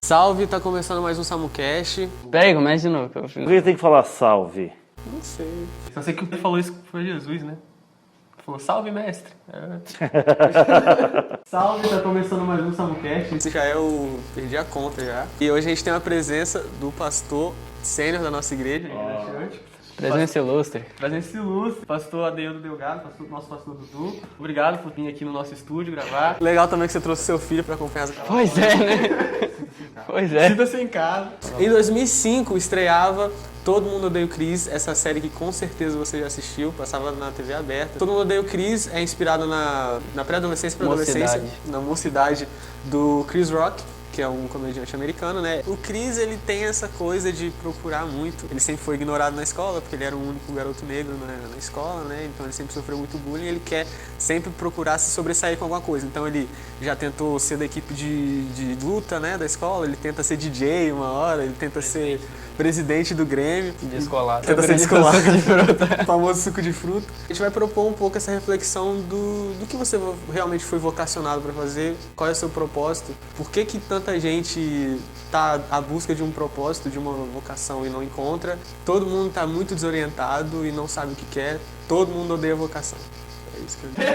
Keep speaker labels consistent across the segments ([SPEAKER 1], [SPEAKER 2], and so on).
[SPEAKER 1] Salve, tá começando mais um SamuCast.
[SPEAKER 2] Peraí, começa de novo.
[SPEAKER 3] Por que tem que falar salve?
[SPEAKER 1] Não sei.
[SPEAKER 4] Só sei que o que falou isso foi Jesus, né? Falou, salve, mestre. Salve, tá começando mais um SamuCast.
[SPEAKER 1] Esse já é o... perdi a conta já. E hoje a gente tem a presença do pastor sênior da nossa igreja.
[SPEAKER 2] Presença ilustre.
[SPEAKER 4] Presença ilustre. Pastor Adeildo Delgado, nosso pastor Dudu. Obrigado por vir aqui no nosso estúdio gravar.
[SPEAKER 1] Legal também que você trouxe seu filho pra acompanhar as gravações.
[SPEAKER 2] Pois é, né? Pois é.
[SPEAKER 4] Sinta-se em casa.
[SPEAKER 1] Em 2005 estreava Todo Mundo Odeia o Chris, essa série que com certeza você já assistiu, passava na TV aberta. Todo Mundo Odeia o Chris é inspirado na pré-adolescência para adolescência, na mocidade do Chris Rock, que é um comediante americano, né? O Chris, ele tem essa coisa de procurar muito. Ele sempre foi ignorado na escola, porque ele era o único garoto negro na escola, né? Então ele sempre sofreu muito bullying e ele quer sempre procurar se sobressair com alguma coisa. Então ele já tentou ser da equipe de luta, né, da escola, ele tenta ser DJ uma hora, ele tenta ser presidente do Grêmio.
[SPEAKER 2] Descolado.
[SPEAKER 1] Tenta ser descolado. O famoso suco de fruta. A gente vai propor um pouco essa reflexão do que você realmente foi vocacionado para fazer, qual é o seu propósito, por que tanta gente está à busca de um propósito, de uma vocação e não encontra, todo mundo está muito desorientado e não sabe o que quer, todo mundo odeia a vocação. É isso que eu digo.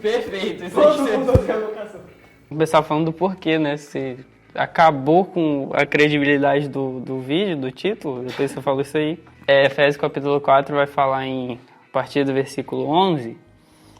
[SPEAKER 2] Perfeito.
[SPEAKER 4] Todo mundo odeia a vocação.
[SPEAKER 2] Começar falando do porquê, né? Se acabou com a credibilidade do vídeo, do título, depois você falou isso aí. Efésios capítulo 4 vai falar a partir do versículo 11,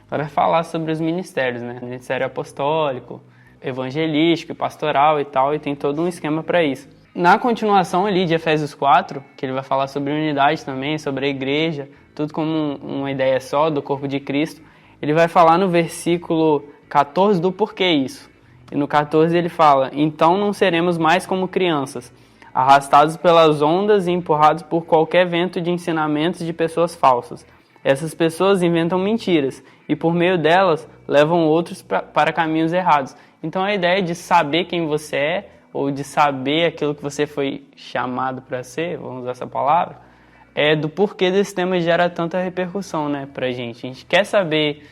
[SPEAKER 2] vai falar sobre os ministérios, né? Ministério apostólico, evangelístico, pastoral e tal, e tem todo um esquema para isso. Na continuação ali de Efésios 4, que ele vai falar sobre unidade também, sobre a igreja, tudo como uma ideia só do corpo de Cristo, ele vai falar no versículo 14 do porquê isso. E no 14 ele fala, então não seremos mais como crianças, arrastados pelas ondas e empurrados por qualquer vento de ensinamentos de pessoas falsas. Essas pessoas inventam mentiras e por meio delas levam outros para caminhos errados. Então a ideia de saber quem você é, ou de saber aquilo que você foi chamado para ser, vamos usar essa palavra, é do porquê desse tema gera tanta repercussão, né, pra gente. A gente quer saber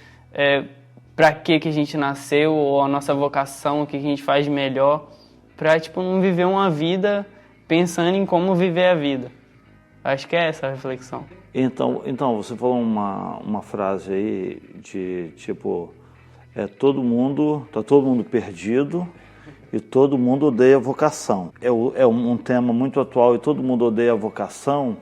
[SPEAKER 2] para que a gente nasceu, ou a nossa vocação, o que a gente faz de melhor, para não viver uma vida pensando em como viver a vida. Acho que é essa a reflexão.
[SPEAKER 3] Então você falou uma frase aí de tipo, tá todo mundo perdido e todo mundo odeia a vocação. É um tema muito atual e todo mundo odeia a vocação,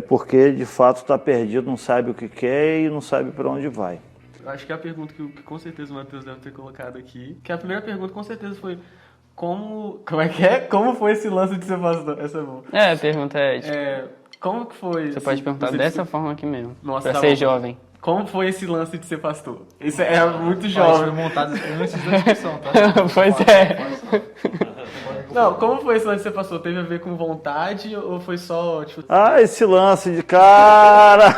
[SPEAKER 3] porque de fato está perdido, não sabe o que quer e não sabe para onde vai.
[SPEAKER 4] Acho que a pergunta que com certeza o Matheus deve ter colocado aqui, que a primeira pergunta com certeza foi como é que é? Como foi esse lance de ser pastor? Essa é boa.
[SPEAKER 2] A pergunta é
[SPEAKER 4] como que foi?
[SPEAKER 2] Você pode perguntar dessa forma aqui mesmo,
[SPEAKER 4] Nossa,
[SPEAKER 2] pra ser jovem.
[SPEAKER 4] Como foi esse lance de ser pastor? Isso é muito jovem.
[SPEAKER 5] Foi montado antes da discussão, tá?
[SPEAKER 2] Pois é.
[SPEAKER 4] Não, como foi esse lance de ser pastor? Teve a ver com vontade ou foi só, tipo...
[SPEAKER 3] Esse lance de cara!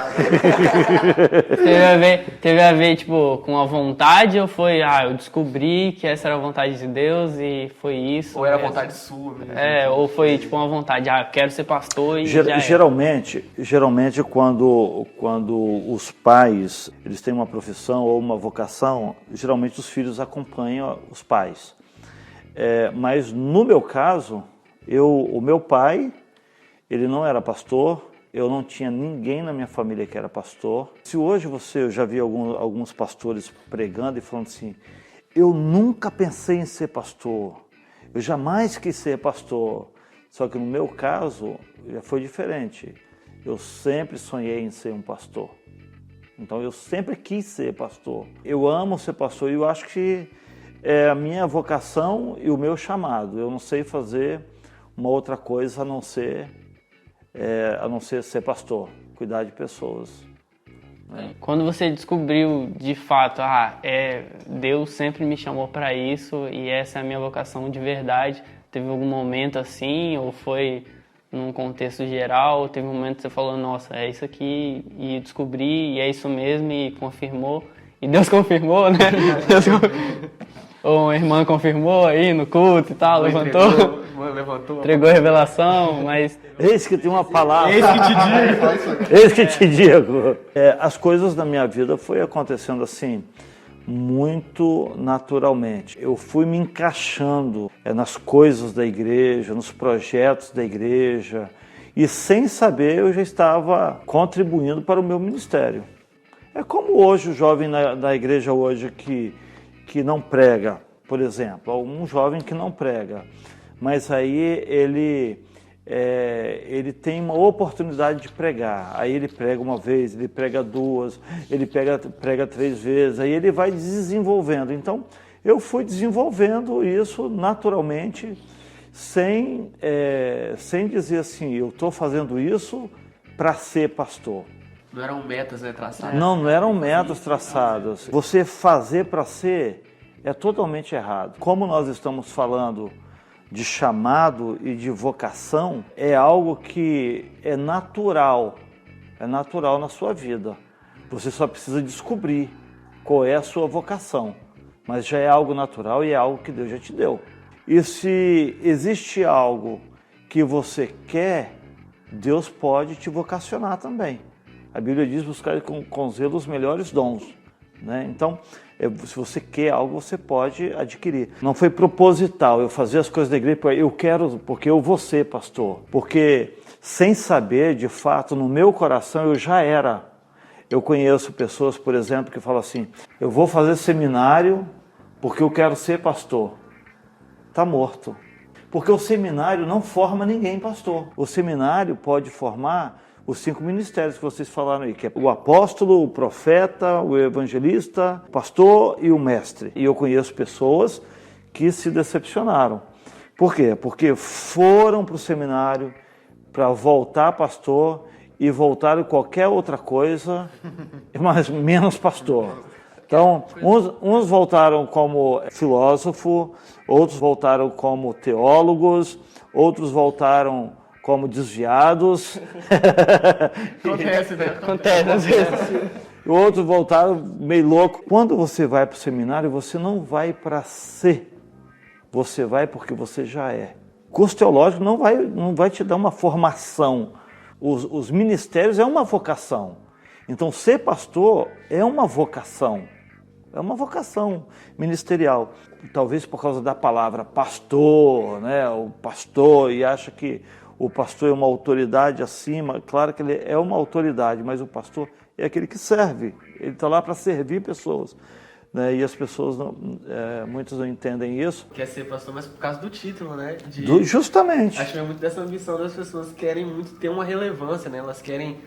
[SPEAKER 2] Teve a ver, com a vontade ou foi, eu descobri que essa era a vontade de Deus e foi isso?
[SPEAKER 4] Ou era a vontade sua mesmo?
[SPEAKER 2] Ou foi, uma vontade, eu quero ser pastor e
[SPEAKER 3] Geralmente quando os pais, eles têm uma profissão ou uma vocação, geralmente os filhos acompanham os pais. Mas no meu caso, o meu pai, ele não era pastor, eu não tinha ninguém na minha família que era pastor. Se hoje eu já vi alguns pastores pregando e falando assim, eu nunca pensei em ser pastor, eu jamais quis ser pastor. Só que no meu caso, já foi diferente. Eu sempre sonhei em ser um pastor. Então eu sempre quis ser pastor. Eu amo ser pastor e eu acho que é a minha vocação e o meu chamado. Eu não sei fazer uma outra coisa a não ser ser pastor, cuidar de pessoas.
[SPEAKER 2] Quando você descobriu de fato, Deus sempre me chamou para isso e essa é a minha vocação de verdade, teve algum momento assim, ou foi num contexto geral, ou teve um momento que você falou, nossa, é isso aqui, e descobri, e é isso mesmo, e confirmou, e Deus confirmou, né? Ou uma irmã confirmou aí no culto e tal, levantou, entregou a revelação, mas...
[SPEAKER 3] Eis que tem uma palavra.
[SPEAKER 4] Eis que te digo.
[SPEAKER 3] Eis que te digo. As coisas da minha vida foi acontecendo assim. muito naturalmente. Eu fui me encaixando nas coisas da igreja, nos projetos da igreja, e sem saber eu já estava contribuindo para o meu ministério. É como hoje o jovem da igreja hoje que não prega, por exemplo, um jovem que não prega, mas aí ele tem uma oportunidade de pregar, aí ele prega uma vez, ele prega duas, ele prega 3 vezes, aí ele vai desenvolvendo. Então, eu fui desenvolvendo isso naturalmente, sem dizer assim, eu estou fazendo isso para ser pastor.
[SPEAKER 1] Não eram metas, né, traçadas?
[SPEAKER 3] Não eram metas traçadas. Você fazer para ser é totalmente errado. Como nós estamos falando de chamado e de vocação, é algo que é natural na sua vida. Você só precisa descobrir qual é a sua vocação, mas já é algo natural e é algo que Deus já te deu. E se existe algo que você quer, Deus pode te vocacionar também. A Bíblia diz buscar com zelo os melhores dons, né? Então, se você quer algo, você pode adquirir. Não foi proposital eu fazer as coisas da igreja, eu quero, porque eu vou ser pastor. Porque sem saber, de fato, no meu coração eu já era. Eu conheço pessoas, por exemplo, que falam assim, eu vou fazer seminário porque eu quero ser pastor. Está morto. Porque o seminário não forma ninguém pastor. O seminário pode formar os 5 ministérios que vocês falaram aí, que é o apóstolo, o profeta, o evangelista, o pastor e o mestre. E eu conheço pessoas que se decepcionaram. Por quê? Porque foram para o seminário para voltar pastor e voltaram qualquer outra coisa, mas menos pastor. Então, uns voltaram como filósofo, outros voltaram como teólogos, outros voltaram como desviados.
[SPEAKER 1] Acontece, né?
[SPEAKER 2] Acontece às vezes.
[SPEAKER 3] Outros voltaram meio louco. Quando você vai para o seminário, você não vai para ser, você vai porque você já é. O curso teológico não vai te dar uma formação. Os ministérios é uma vocação. Então, ser pastor é uma vocação. É uma vocação ministerial. Talvez por causa da palavra pastor, né? O pastor, e acha que o pastor é uma autoridade acima. Claro que ele é uma autoridade, mas o pastor é aquele que serve. Ele está lá para servir pessoas, né? E as pessoas, muitas não entendem isso.
[SPEAKER 1] Quer ser pastor, mas por causa do título, né?
[SPEAKER 3] Justamente.
[SPEAKER 1] Acho que é muito dessa ambição das pessoas que querem muito ter uma relevância, né? Elas querem...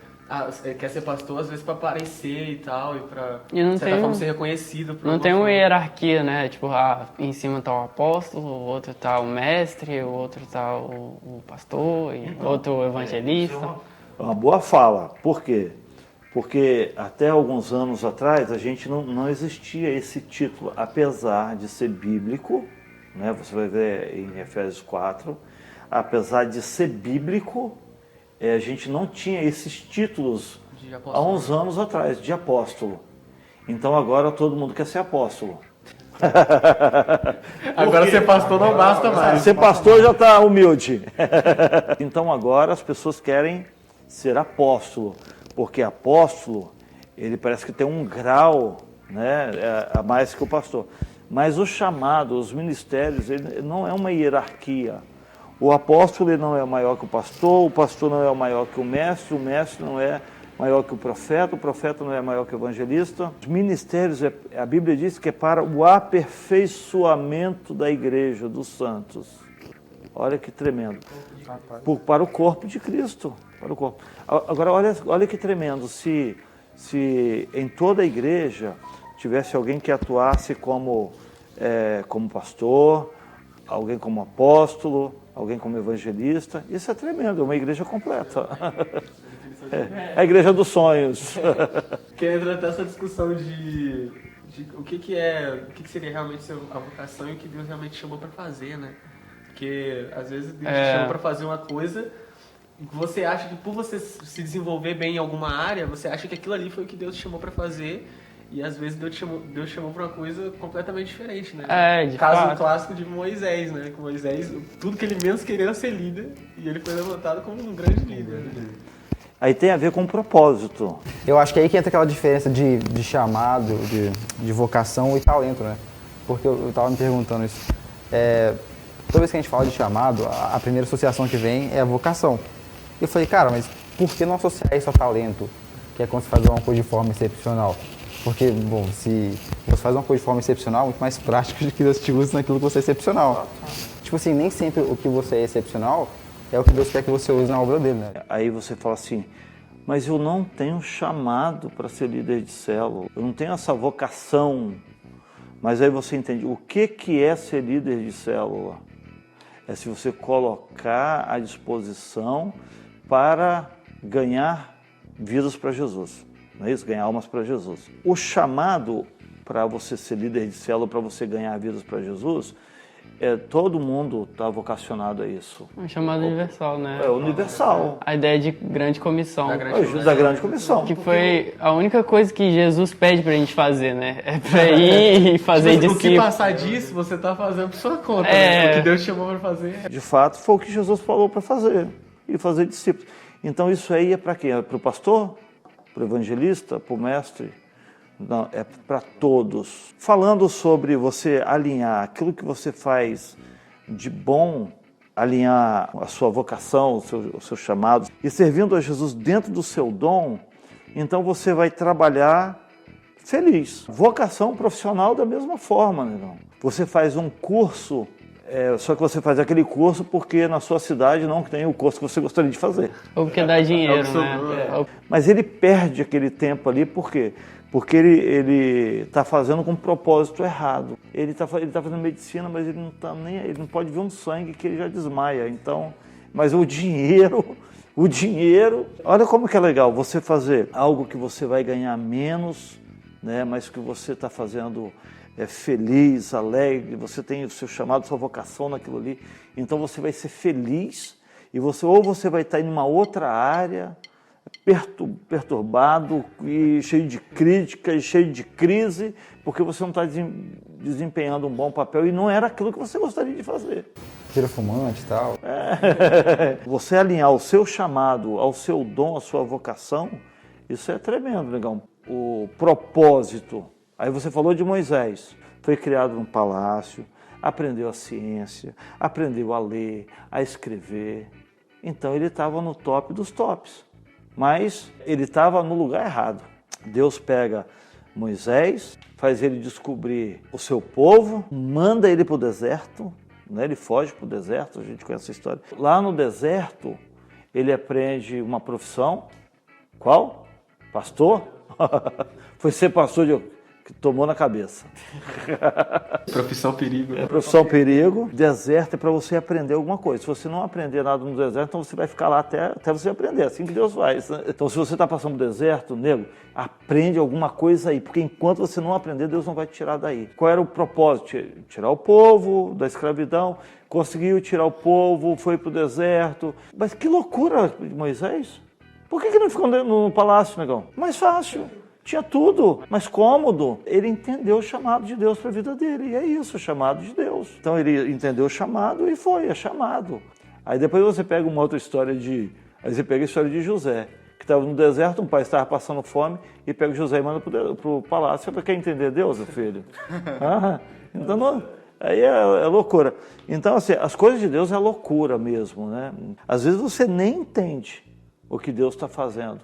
[SPEAKER 1] quer ser pastor, às vezes, para aparecer e tal, e para, de certa forma, ser reconhecido.
[SPEAKER 2] Não tem uma hierarquia, né? Tipo, em cima tá o apóstolo, o outro tá o mestre, o outro tá o pastor, e outro o evangelista.
[SPEAKER 3] É uma boa fala. Por quê? Porque até alguns anos atrás a gente não existia esse título, apesar de ser bíblico, né? Você vai ver em Efésios 4, apesar de ser bíblico, a gente não tinha esses títulos há uns anos atrás, de apóstolo. Então agora todo mundo quer ser apóstolo.
[SPEAKER 1] Agora ser pastor não basta mais.
[SPEAKER 3] Ser pastor já está humilde. Então agora as pessoas querem ser apóstolo, porque apóstolo, ele parece que tem um grau, né, a mais que o pastor. Mas o chamado, os ministérios, ele não é uma hierarquia. O apóstolo ele não é maior que o pastor não é maior que o mestre não é maior que o profeta não é maior que o evangelista. Os ministérios, a Bíblia diz que é para o aperfeiçoamento da igreja, dos santos. Olha que tremendo. Para o corpo de Cristo. Para o corpo. Agora, olha que tremendo. Se em toda a igreja tivesse alguém que atuasse como pastor, alguém como apóstolo, alguém como evangelista, isso é tremendo, é uma igreja completa. É a igreja dos sonhos.
[SPEAKER 1] Que entra até essa discussão de o que seria realmente a vocação e o que Deus realmente chamou para fazer, né? Porque às vezes Deus te chama para fazer uma coisa e você acha que por você se desenvolver bem em alguma área, você acha que aquilo ali foi o que Deus te chamou para fazer. E às vezes Deus chamou para uma coisa completamente diferente, né? Caso clássico de Moisés, né? Que Moisés, tudo que ele menos queria era ser líder, e ele foi levantado como um grande líder.
[SPEAKER 3] Aí tem a ver com o propósito.
[SPEAKER 6] Eu acho que é aí que entra aquela diferença de chamado, de vocação e talento, né? Porque eu estava me perguntando isso. Toda vez que a gente fala de chamado, a primeira associação que vem é a vocação. Eu falei, cara, mas por que não associar isso a talento? Que é quando você faz uma coisa de forma excepcional. Porque, bom, se você faz uma coisa de forma excepcional, é muito mais prático do que Deus te usa naquilo que você é excepcional. Tipo assim, nem sempre o que você é excepcional é o que Deus quer que você use na obra dele, né?
[SPEAKER 3] Aí você fala assim, mas eu não tenho chamado para ser líder de célula, eu não tenho essa vocação. Mas aí você entende, o que é ser líder de célula? É se você colocar à disposição para ganhar vidas para Jesus, não é isso? Ganhar almas para Jesus. O chamado para você ser líder de célula, para você ganhar vidas para Jesus, todo mundo está vocacionado a isso.
[SPEAKER 2] É um chamado universal, né?
[SPEAKER 3] É universal.
[SPEAKER 2] A ideia de grande comissão.
[SPEAKER 3] Da grande comissão.
[SPEAKER 2] Que foi a única coisa que Jesus pede pra gente fazer, né? É pra ir e fazer discípulos.
[SPEAKER 4] O que passar disso, você tá fazendo por sua conta, né? O que Deus chamou pra fazer.
[SPEAKER 3] De fato, foi o que Jesus falou para fazer. E fazer discípulos. Então isso aí é para quem? É para o pastor? Para o evangelista? Para o mestre? Não, é para todos. Falando sobre você alinhar aquilo que você faz de bom, alinhar a sua vocação, o seu chamado, e servindo a Jesus dentro do seu dom, então você vai trabalhar feliz. Vocação profissional da mesma forma, né? Você faz um curso, só que você faz aquele curso porque na sua cidade não tem o curso que você gostaria de fazer.
[SPEAKER 2] Ou porque dá dinheiro, né?
[SPEAKER 3] Mas ele perde aquele tempo ali, por quê? Porque ele está fazendo com um propósito errado. Ele tá fazendo medicina, mas ele não pode ver um sangue que ele já desmaia. Então, mas o dinheiro, olha como que é legal você fazer algo que você vai ganhar menos, né? Mas que você está fazendo feliz, alegre, você tem o seu chamado, sua vocação naquilo ali. Então você vai ser feliz e você vai estar em uma outra área, perturbado e cheio de crítica e cheio de crise, porque você não está desempenhando um bom papel e não era aquilo que você gostaria de fazer.
[SPEAKER 6] Vira fumante e tal.
[SPEAKER 3] Você alinhar o seu chamado ao seu dom, à sua vocação, isso é tremendo, legal. O propósito. Aí você falou de Moisés, foi criado num palácio, aprendeu a ciência, aprendeu a ler, a escrever. Então ele estava no top dos tops. Mas ele estava no lugar errado. Deus pega Moisés, faz ele descobrir o seu povo, manda ele para o deserto, né? Ele foge para o deserto, a gente conhece a história. Lá no deserto, ele aprende uma profissão. Qual? Pastor? Foi ser pastor que tomou na cabeça.
[SPEAKER 4] Profissão perigo.
[SPEAKER 3] Profissão perigo. Deserto é para você aprender alguma coisa. Se você não aprender nada no deserto, então você vai ficar lá até você aprender. É assim que Deus faz, né? Então, se você está passando no deserto, nego, aprende alguma coisa aí. Porque enquanto você não aprender, Deus não vai te tirar daí. Qual era o propósito? Tirar o povo da escravidão. Conseguiu tirar o povo, foi para o deserto. Mas que loucura de Moisés. Por que não ficou no palácio, negão? Mais fácil. Tinha tudo, mais cômodo. Ele entendeu o chamado de Deus para a vida dele. E é isso, o chamado de Deus. Então ele entendeu o chamado e é chamado. Aí depois você pega uma outra história Aí você pega a história de José, que estava no deserto, um pai estava passando fome, e pega José e manda para o palácio. Você quer entender Deus, filho? Então, aí é loucura. Então, assim, as coisas de Deus é loucura mesmo, né? Às vezes você nem entende o que Deus está fazendo,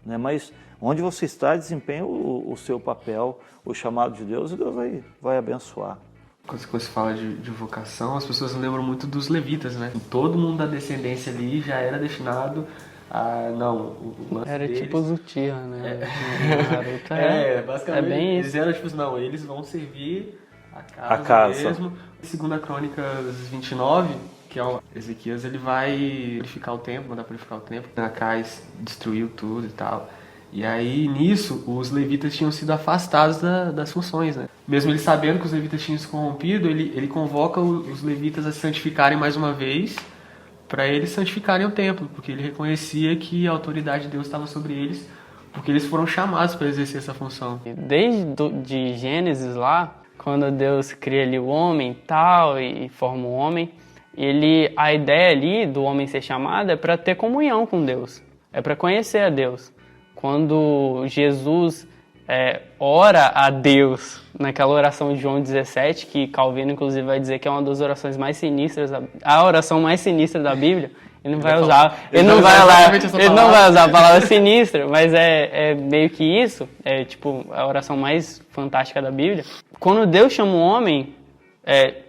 [SPEAKER 3] né? Mas onde você está, desempenha o seu papel, o chamado de Deus, e Deus aí vai abençoar.
[SPEAKER 4] Quando você fala de vocação, as pessoas lembram muito dos levitas, né? Todo mundo da descendência ali já era destinado a... o lance
[SPEAKER 2] era
[SPEAKER 4] deles,
[SPEAKER 2] tipo Zutia, né?
[SPEAKER 4] Basicamente.
[SPEAKER 2] É bem isso.
[SPEAKER 4] Eles eram tipo, eles vão servir a casa mesmo. Segunda Crônicas 29, que é o Ezequias, ele vai purificar o templo, mandar purificar o templo. Acais destruiu tudo e tal. E aí, nisso, os levitas tinham sido afastados das funções, né? Mesmo ele sabendo que os levitas tinham se corrompido, ele convoca os levitas a se santificarem mais uma vez, para eles santificarem o templo, porque ele reconhecia que a autoridade de Deus estava sobre eles, porque eles foram chamados para exercer essa função.
[SPEAKER 2] Desde Gênesis lá, quando Deus cria ali o homem tal, e forma o homem, a ideia ali do homem ser chamado é para ter comunhão com Deus. É para conhecer a Deus. Quando Jesus ora a Deus naquela oração de João 17, que Calvino inclusive vai dizer que é uma das orações mais sinistras, a oração mais sinistra da Bíblia, ele não vai usar a palavra sinistra, mas é meio que isso, é tipo a oração mais fantástica da Bíblia. Quando Deus chama o homem,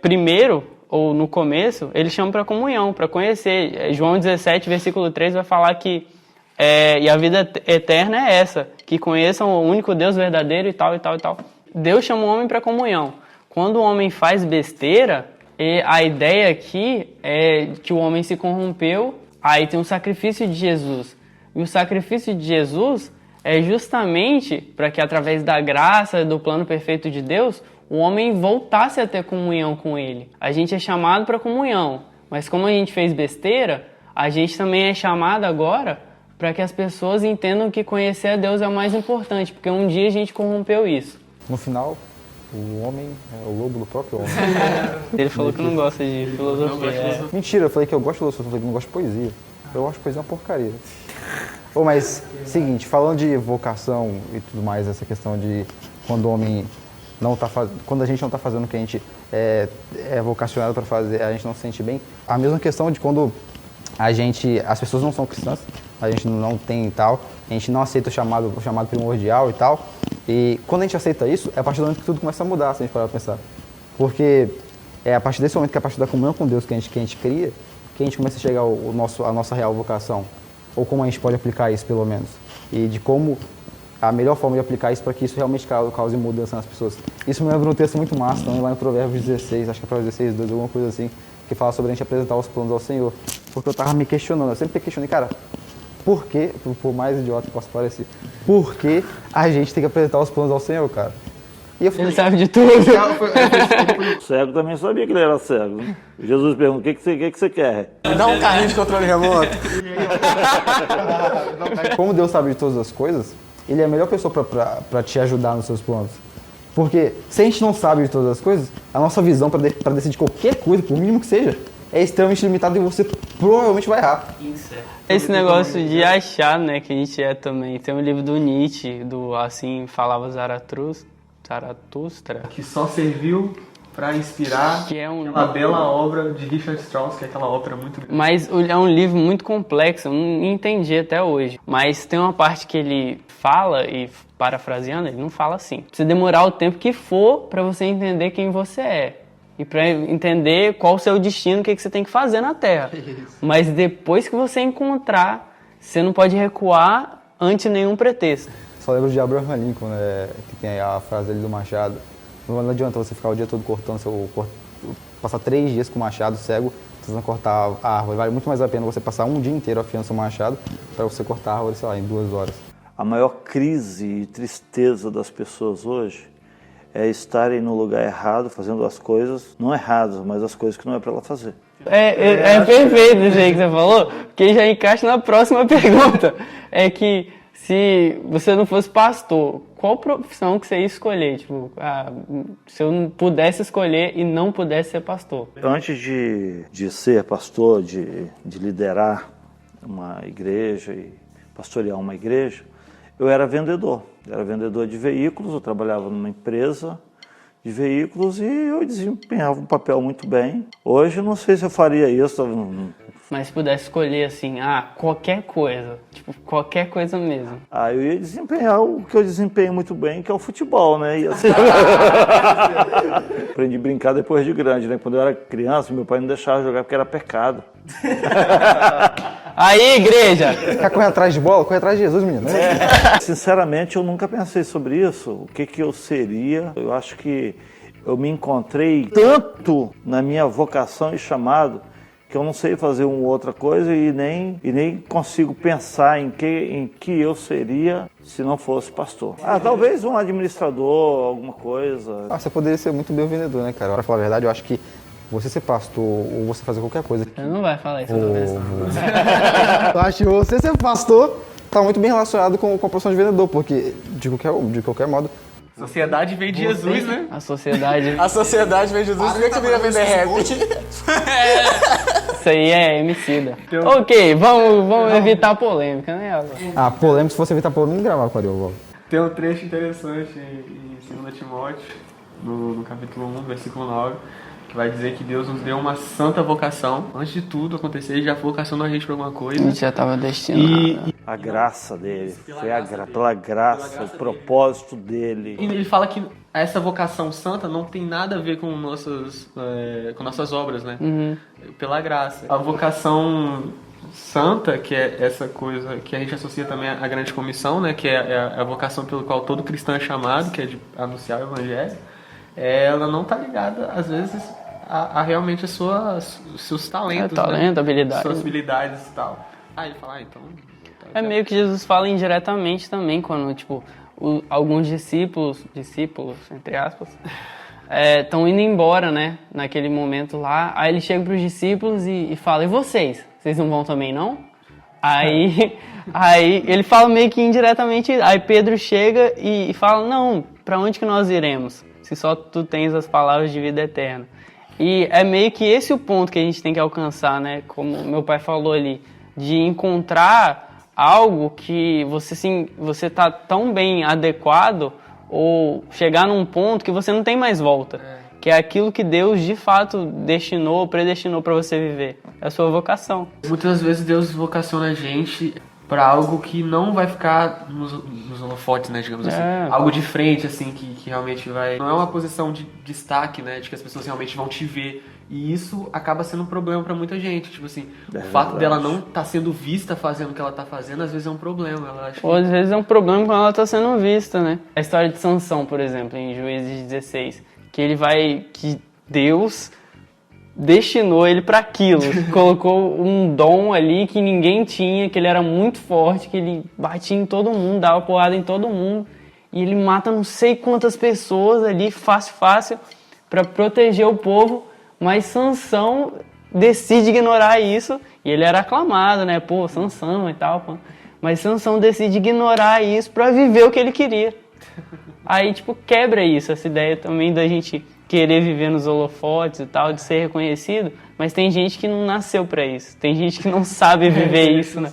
[SPEAKER 2] primeiro, ou no começo, ele chama para comunhão, para conhecer. João 17, versículo 3 vai falar que e a vida eterna é essa, que conheçam o único Deus verdadeiro e tal, e tal, e tal. Deus chama o homem para comunhão. Quando o homem faz besteira, a ideia aqui é que o homem se corrompeu, aí tem um sacrifício de Jesus. E o sacrifício de Jesus é justamente para que, através da graça, do plano perfeito de Deus, o homem voltasse a ter comunhão com ele. A gente é chamado para comunhão, mas como a gente fez besteira, a gente também é chamado agora para que as pessoas entendam que conhecer a Deus é o mais importante, porque um dia a gente corrompeu isso.
[SPEAKER 6] No final, o homem é o lobo do próprio homem.
[SPEAKER 2] Ele falou que não gosta de filosofia.
[SPEAKER 6] Mentira, eu falei que eu gosto de filosofia, eu falei que não gosto de poesia. Eu acho que poesia é uma porcaria. Mas, seguinte, falando de vocação e tudo mais, essa questão de quando o homem não tá quando a gente não está fazendo o que a gente é vocacionado para fazer, a gente não se sente bem. A mesma questão de quando as pessoas não são cristãs, a gente não tem e tal, a gente não aceita o chamado primordial e tal. E quando a gente aceita isso, é a partir do momento que tudo começa a mudar, se a gente parar pra pensar. Porque é a partir desse momento, que é a partir da comunhão com Deus que a gente cria, que a gente começa a chegar a nossa real vocação. Ou como a gente pode aplicar isso, pelo menos. E de como a melhor forma de aplicar isso para que isso realmente cause mudança nas pessoas. Isso me lembra um texto muito massa também, lá em Provérbios 16, acho que é Provérbios 16, 2, alguma coisa assim, que fala sobre a gente apresentar os planos ao Senhor. Porque eu tava me questionando, eu sempre me questionei, cara, por que, por mais idiota que possa parecer, por que a gente tem que apresentar os planos ao Senhor, cara? E eu falei,
[SPEAKER 2] ele sabe de tudo.
[SPEAKER 3] O cego também sabia que ele era cego. Né? Jesus pergunta, o que você quer?
[SPEAKER 1] Dá um carrinho de controle remoto.
[SPEAKER 6] Como Deus sabe de todas as coisas, Ele é a melhor pessoa para te ajudar nos seus planos. Porque se a gente não sabe de todas as coisas, a nossa visão para decidir qualquer coisa, por mínimo que seja, é extremamente limitada e você provavelmente vai errar.
[SPEAKER 2] Esse negócio de achar, né, que a gente é também. Tem um livro do Nietzsche, do Assim Falava Zaratustra,
[SPEAKER 4] que só serviu para inspirar
[SPEAKER 2] que é
[SPEAKER 4] uma bela obra de Richard Strauss, que é aquela ópera muito grande.
[SPEAKER 2] Mas é um livro muito complexo, eu não entendi até hoje. Mas tem uma parte que ele fala, e parafraseando, ele não fala assim. Precisa demorar o tempo que for para você entender quem você é. E para entender qual o seu destino, o que você tem que fazer na Terra. Mas depois que você encontrar, você não pode recuar ante nenhum pretexto.
[SPEAKER 6] Só lembro de Abraham Lincoln, né, que tem a frase ali do machado. Não adianta você ficar o dia todo cortando, passar 3 dias com o machado cego, tentando cortar a árvore. Vale muito mais a pena você passar um dia inteiro afiando seu machado para você cortar a árvore, sei lá, em 2 horas.
[SPEAKER 3] A maior crise e tristeza das pessoas hoje é estarem no lugar errado, fazendo as coisas, não erradas, mas as coisas que não é para ela fazer.
[SPEAKER 2] É perfeito isso aí que você falou, porque já encaixa na próxima pergunta. É que se você não fosse pastor, qual profissão que você ia escolher? Tipo, se eu não pudesse escolher e não pudesse ser pastor.
[SPEAKER 3] Antes de ser pastor, de liderar uma igreja e pastorear uma igreja, eu era vendedor. Era vendedor de veículos, eu trabalhava numa empresa de veículos e eu desempenhava um papel muito bem. Hoje não sei se eu faria isso.
[SPEAKER 2] Mas se pudesse escolher assim, qualquer coisa, tipo, qualquer coisa mesmo.
[SPEAKER 3] Eu ia desempenhar o que eu desempenho muito bem, que é o futebol, né? Aprendi a brincar depois de grande, né? Quando eu era criança, meu pai não deixava jogar porque era pecado.
[SPEAKER 2] Aí, igreja!
[SPEAKER 6] Quer correr atrás de bola? Corre atrás de Jesus, menino.
[SPEAKER 3] Sinceramente, eu nunca pensei sobre isso. O que eu seria? Eu acho que eu me encontrei tanto na minha vocação e chamado que eu não sei fazer uma outra coisa e nem consigo pensar em que eu seria se não fosse pastor. Talvez um administrador, alguma coisa.
[SPEAKER 6] Você poderia ser muito bem vendedor, né, cara? Pra falar a verdade, eu acho que você ser pastor ou você fazer qualquer coisa...
[SPEAKER 2] Você não vai falar isso toda vez, não.
[SPEAKER 6] Eu acho que você ser pastor tá muito bem relacionado com a profissão de vendedor, porque, de qualquer modo...
[SPEAKER 4] A sociedade vem de Jesus, né?
[SPEAKER 2] A sociedade...
[SPEAKER 1] A sociedade vem de Jesus, por que eu ia vender rap?
[SPEAKER 2] Isso aí é Emicida. Ok, vamos evitar polêmica, né?
[SPEAKER 6] Ah, polêmica, se fosse evitar polêmica, gravar com o Ariel.
[SPEAKER 4] Tem um trecho interessante em 2 Timóteo, no capítulo 1, versículo 9, que vai dizer que Deus nos deu uma santa vocação. Antes de tudo acontecer, ele já vocacionou a gente para alguma coisa.
[SPEAKER 2] A gente já estava destinado.
[SPEAKER 3] A graça dele, pela graça, o propósito dele.
[SPEAKER 4] E ele fala que essa vocação santa não tem nada a ver com nossas obras, né? Pela graça. A vocação santa, que é essa coisa que a gente associa também à grande comissão, né? Que é a vocação pelo qual todo cristão é chamado, que é de anunciar o evangelho. Ela não está ligada, às vezes, a realmente os seus talentos,
[SPEAKER 2] talento,
[SPEAKER 4] né?
[SPEAKER 2] habilidade.
[SPEAKER 4] Suas habilidades e tal. Aí ele fala, então...
[SPEAKER 2] É meio que Jesus fala indiretamente também, quando, tipo, alguns discípulos, entre aspas, estão indo embora, né, naquele momento lá. Aí ele chega pros discípulos e fala, e vocês? Vocês não vão também, não? Aí ele fala meio que indiretamente, aí Pedro chega e fala, não, pra onde que nós iremos? Se só tu tens as palavras de vida eterna. E é meio que esse o ponto que a gente tem que alcançar, né, como meu pai falou ali, de encontrar algo que você tá tão bem adequado ou chegar num ponto que você não tem mais volta. Que é aquilo que Deus de fato predestinou para você viver. É a sua vocação.
[SPEAKER 4] Muitas vezes Deus vocaciona a gente para algo que não vai ficar nos holofotes, né, digamos assim. Algo de frente, assim, que realmente vai... Não é uma posição de destaque, né, de que as pessoas realmente vão te ver. E isso acaba sendo um problema pra muita gente. Tipo assim, o fato dela não estar sendo vista fazendo o que ela tá fazendo, às vezes é um problema.
[SPEAKER 2] Ou às vezes é um problema quando ela tá sendo vista, né? A história de Sansão, por exemplo, em Juízes 16, que Deus destinou ele para aquilo. Colocou um dom ali que ninguém tinha, que ele era muito forte, que ele batia em todo mundo, dava porrada em todo mundo. E ele mata não sei quantas pessoas ali, fácil, para proteger o povo. Mas Sansão decide ignorar isso, e ele era aclamado, né? Pô, Sansão e tal, pô. Mas Sansão decide ignorar isso para viver o que ele queria. Aí, tipo, quebra isso, essa ideia também da gente querer viver nos holofotes e tal, de ser reconhecido, mas tem gente que não nasceu para isso, tem gente que não sabe viver isso, né?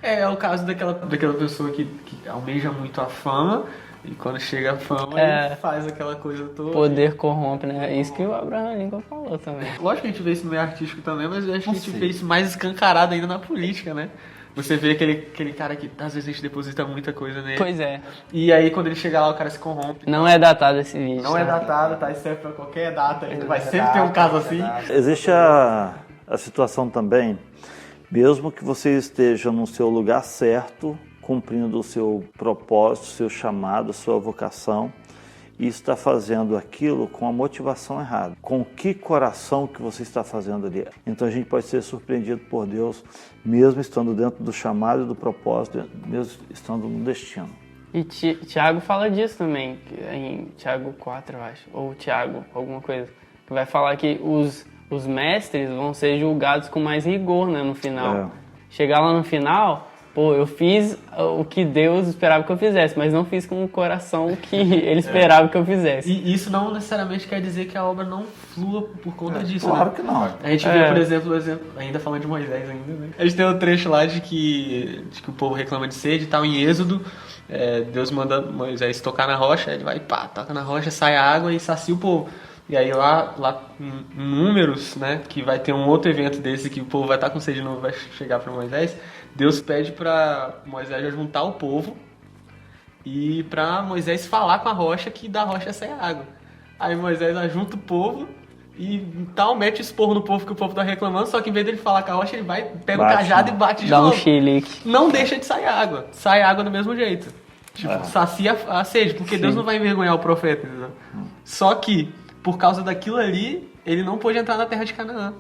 [SPEAKER 4] É o caso daquela pessoa que almeja muito a fama, e quando chega a fama, ele faz aquela coisa toda.
[SPEAKER 2] Poder corrompe, né? É isso que o Abraham Lincoln falou também.
[SPEAKER 4] Lógico que a gente vê isso no meio artístico também, mas eu acho que a gente vê isso mais escancarado ainda na política, né? Você vê aquele cara que às vezes a gente deposita muita coisa nele.
[SPEAKER 2] Pois é.
[SPEAKER 4] E aí quando ele chega lá, o cara se corrompe.
[SPEAKER 2] Não é datado esse vídeo.
[SPEAKER 4] Não é datado, tá? Isso serve pra qualquer data. Vai sempre ter um caso assim.
[SPEAKER 3] Existe a situação também, mesmo que você esteja no seu lugar certo, cumprindo o seu propósito, o seu chamado, a sua vocação, e está fazendo aquilo com a motivação errada. Com que coração que você está fazendo ali? Então a gente pode ser surpreendido por Deus, mesmo estando dentro do chamado e do propósito, mesmo estando no destino.
[SPEAKER 2] E Tiago fala disso também, em Tiago 4, eu acho, ou Tiago, alguma coisa, que vai falar que os mestres vão ser julgados com mais rigor, né, no final. Chegar lá no final... Pô, eu fiz o que Deus esperava que eu fizesse, mas não fiz com o coração que Ele esperava que eu fizesse.
[SPEAKER 4] E isso não necessariamente quer dizer que a obra não flua por conta disso,
[SPEAKER 3] claro
[SPEAKER 4] né?
[SPEAKER 3] que não.
[SPEAKER 4] A gente vê, por exemplo, ainda falando de Moisés ainda, né? A gente tem um trecho lá de que o povo reclama de sede e tal, em Êxodo, Deus manda Moisés tocar na rocha, ele vai, toca na rocha, sai a água e sacia o povo. E aí lá em Números, né, que vai ter um outro evento desse que o povo vai estar com sede de novo, vai chegar para Moisés, Deus pede para Moisés juntar o povo e para Moisés falar com a rocha que da rocha sai a água. Aí Moisés junta o povo e tal, mete esporro no povo que o povo tá reclamando, só que em vez dele falar com a rocha, ele vai, pega o cajado e bate de
[SPEAKER 2] novo.
[SPEAKER 4] Dá
[SPEAKER 2] um chilique.
[SPEAKER 4] Não deixa de sair água. Sai água do mesmo jeito. Tipo, sacia a sede, porque Deus não vai envergonhar o profeta, entendeu? Só que, por causa daquilo ali, ele não pôde entrar na terra de Canaã.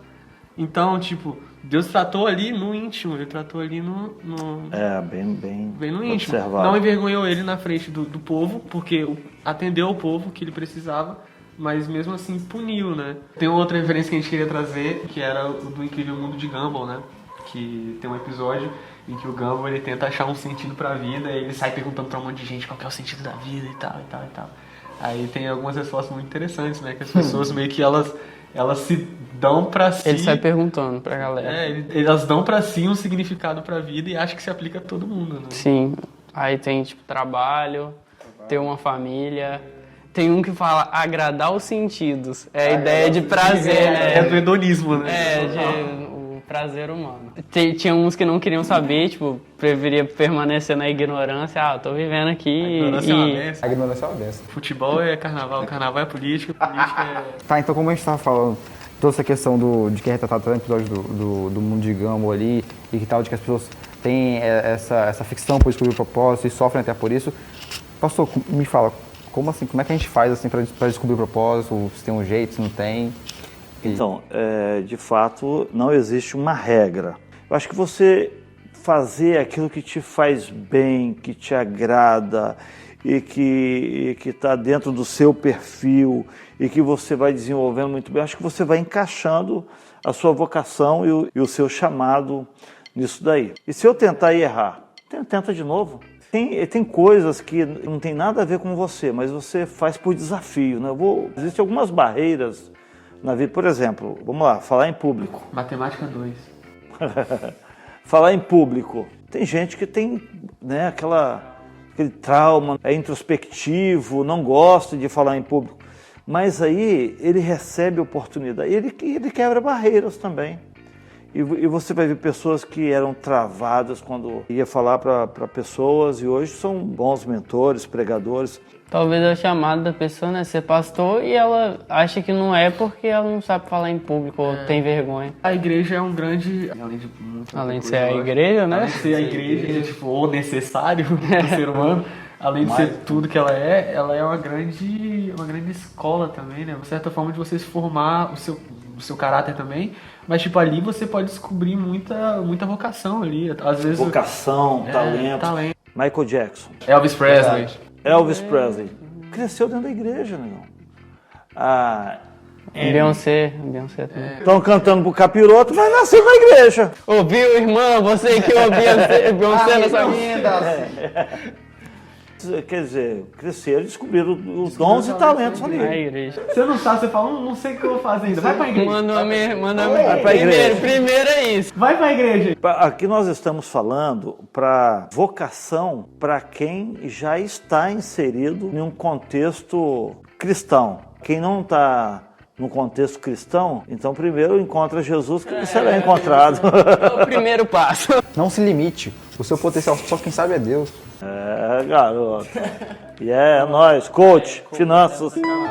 [SPEAKER 4] Então, tipo, Deus tratou ali no íntimo, ele tratou ali no
[SPEAKER 3] bem
[SPEAKER 4] no íntimo.
[SPEAKER 3] observado.
[SPEAKER 4] Não envergonhou ele na frente do povo, porque atendeu ao povo que ele precisava, mas mesmo assim puniu, né? Tem outra referência que a gente queria trazer, que era o do Incrível Mundo de Gumball, né? Que tem um episódio em que o Gumball ele tenta achar um sentido pra vida, e ele sai perguntando pra um monte de gente qual que é o sentido da vida e tal. Aí tem algumas respostas muito interessantes, né? Que as pessoas meio que elas elas se dão pra si...
[SPEAKER 2] Ele sai perguntando pra galera.
[SPEAKER 4] Elas dão pra si um significado pra vida e acham que se aplica a todo mundo, né?
[SPEAKER 2] Sim. Aí tem, tipo, trabalho, ter uma família... Tem um que fala agradar os sentidos. É a ideia de prazer, né?
[SPEAKER 4] É do hedonismo, né?
[SPEAKER 2] O prazer humano. Tinha uns que não queriam saber, tipo, preferia permanecer na ignorância. Ah, eu tô vivendo aqui
[SPEAKER 4] ignorância é uma benção.
[SPEAKER 6] A ignorância é uma benção.
[SPEAKER 4] Futebol é carnaval, carnaval é política, política é...
[SPEAKER 6] Tá, então como a gente tava falando, toda essa questão de que é retratado no episódio do mundo de Gumball ali, e que tal, de que as pessoas têm essa ficção por descobrir o propósito e sofrem até por isso. Pastor, me fala, como assim? Como é que a gente faz assim para descobrir o propósito? Se tem um jeito, se não tem?
[SPEAKER 3] Então, de fato, não existe uma regra. Eu acho que você fazer aquilo que te faz bem, que te agrada e que está dentro do seu perfil e que você vai desenvolvendo muito bem, acho que você vai encaixando a sua vocação e o seu chamado nisso daí. E se eu tentar e errar, tenta de novo. Tem coisas que não tem nada a ver com você, mas você faz por desafio, né? Existem algumas barreiras na vida. Por exemplo, vamos lá, falar em público.
[SPEAKER 4] Matemática 2.
[SPEAKER 3] Falar em público. Tem gente que tem, né, aquele trauma, é introspectivo, não gosta de falar em público. Mas aí ele recebe oportunidade, ele quebra barreiras também. E você vai ver pessoas que eram travadas quando ia falar para pessoas e hoje são bons mentores, pregadores.
[SPEAKER 2] Talvez é o chamado da pessoa, né, ser pastor, e ela acha que não é porque ela não sabe falar em público ou tem vergonha.
[SPEAKER 4] A igreja é um grande...
[SPEAKER 2] Além de ser a igreja, né?
[SPEAKER 4] Além de ser a igreja, tipo, o necessário do ser humano. Além de ser tudo que ela é uma grande escola também, né? Uma certa forma de você se formar o seu caráter também. Mas, tipo, ali você pode descobrir muita vocação ali. Às vezes...
[SPEAKER 3] Vocação, talento. Michael Jackson.
[SPEAKER 4] Elvis Presley.
[SPEAKER 3] Elvis Presley. Cresceu dentro da igreja, negão.
[SPEAKER 2] Beyoncé também.
[SPEAKER 3] Estão cantando pro capiroto, vai nascer na igreja.
[SPEAKER 2] Ouviu, irmã? Você que ouviu Beyoncé nessa vida.
[SPEAKER 3] Quer dizer, cresceram e descobriram os dons e talentos ali.
[SPEAKER 2] Na igreja.
[SPEAKER 4] Você não sabe, você fala, não sei o que eu vou fazer ainda. Vai pra igreja.
[SPEAKER 2] Manda
[SPEAKER 3] pra igreja.
[SPEAKER 2] Primeiro é isso.
[SPEAKER 4] Vai pra igreja.
[SPEAKER 3] Aqui nós estamos falando para vocação para quem já está inserido em um contexto cristão. Quem não está no contexto cristão, então primeiro encontra Jesus, que será encontrado.
[SPEAKER 2] É o primeiro passo.
[SPEAKER 6] Não se limite. O seu potencial, só quem sabe é Deus.
[SPEAKER 3] Garoto. É nóis, coach, finanças.